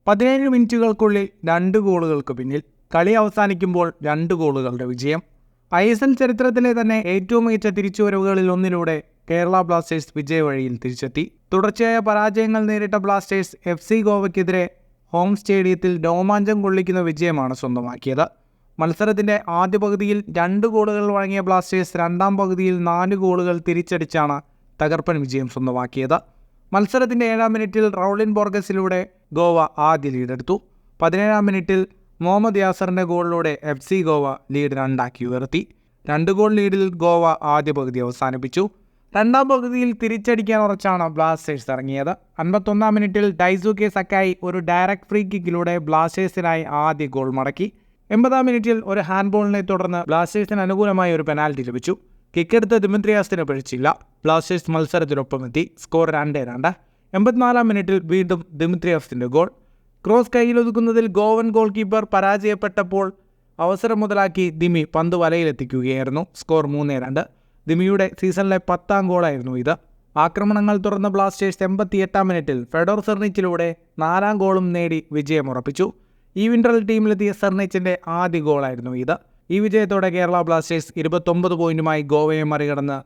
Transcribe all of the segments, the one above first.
17 മിനിറ്റുകൾക്കുള്ളിൽ 2 ഗോളുകൾക്ക് പിന്നിൽ. കളി അവസാനിക്കുമ്പോൾ 2 ഗോളുകളുടെ വിജയം. ISL ചരിത്രത്തിലെ തന്നെ ഏറ്റവും മികച്ച തിരിച്ചുവരവുകളിൽ ഒന്നിലൂടെ കേരള ബ്ലാസ്റ്റേഴ്സ് വിജയവഴിയിൽ തിരിച്ചെത്തി. തുടർച്ചയായ പരാജയങ്ങൾ നേരിട്ട ബ്ലാസ്റ്റേഴ്സ് FC ഗോവയ്ക്കെതിരെ ഹോം സ്റ്റേഡിയത്തിൽ രോമാഞ്ചം കൊള്ളിക്കുന്ന വിജയമാണ് സ്വന്തമാക്കിയത്. മത്സരത്തിൻ്റെ ആദ്യ പകുതിയിൽ 2 ഗോളുകൾ വഴങ്ങിയ ബ്ലാസ്റ്റേഴ്സ് രണ്ടാം പകുതിയിൽ 4 ഗോളുകൾ തിരിച്ചടിച്ചാണ് തകർപ്പൻ വിജയം സ്വന്തമാക്കിയത്. മത്സരത്തിൻ്റെ 7-ാം മിനിറ്റിൽ റൗളിൻ ബോർഗസിലൂടെ ഗോവ ആദ്യ ലീഡെടുത്തു. 17-ാം മിനിറ്റിൽ മുഹമ്മദ് യാസറിൻ്റെ ഗോളിലൂടെ FC ഗോവ ലീഡ് 2 ഉയർത്തി. 2 ഗോൾ ലീഡിൽ ഗോവ ആദ്യ പകുതി അവസാനിപ്പിച്ചു. രണ്ടാം പകുതിയിൽ തിരിച്ചടിക്കാൻ ഉറച്ചാണ് ബ്ലാസ്റ്റേഴ്സ് ഇറങ്ങിയത്. 51-ാം മിനിറ്റിൽ ഡൈസുകെ സക്കായി ഒരു ഡയറക്റ്റ് ഫ്രീ കിക്കിലൂടെ ബ്ലാസ്റ്റേഴ്സിനായി ആദ്യ ഗോൾ മടക്കി. 80-ാം മിനിറ്റിൽ ഒരു ഹാൻഡ്ബോളിനെ തുടർന്ന് ബ്ലാസ്റ്റേഴ്സിന് അനുകൂലമായി ഒരു പെനാൽറ്റി ലഭിച്ചു. കിക്കെടുത്ത് ദിമിത്രിയാസിന് പിഴച്ചില്ല. ബ്ലാസ്റ്റേഴ്സ് മത്സരത്തിനൊപ്പമെത്തി. സ്കോർ 2-2. 84-ാം മിനിറ്റിൽ വീണ്ടും ദിമിത്രിയാസിൻ്റെ ഗോൾ. ക്രോസ് കൈയിലൊതുക്കുന്നതിൽ ഗോവൻ ഗോൾ കീപ്പർ പരാജയപ്പെട്ടപ്പോൾ അവസരം മുതലാക്കി ദിമി പന്ത് വലയിലെത്തിക്കുകയായിരുന്നു. സ്കോർ 3-2. ദിമിയുടെ സീസണിലെ 10ാം ഗോളായിരുന്നു ഇത്. ആക്രമണങ്ങൾ തുറന്ന ബ്ലാസ്റ്റേഴ്സ് 88-ാം മിനിറ്റിൽ ഫെഡോർ സെർണിച്ചിലൂടെ 4ാം ഗോളും നേടി വിജയമുറപ്പിച്ചു. ഈ വിൻട്രൽ ടീമിലെത്തിയ സെർണിച്ചിൻ്റെ ആദ്യ ഗോളായിരുന്നു ഇത്. ഈ വിജയത്തോടെ കേരള ബ്ലാസ്റ്റേഴ്സ് 29 പോയിന്റുമായി ഗോവയെ മറികടന്ന്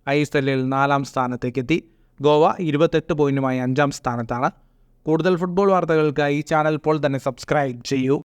ISLൽ 4ാം സ്ഥാനത്തേക്കെത്തി. ഗോവ 28 പോയിന്റുമായി 5ാം സ്ഥാനത്താണ്. കൂടുതൽ ഫുട്ബോൾ വാർത്തകൾക്കായി ഈ ചാനൽ ഇപ്പോൾ തന്നെ സബ്സ്ക്രൈബ് ചെയ്യൂ.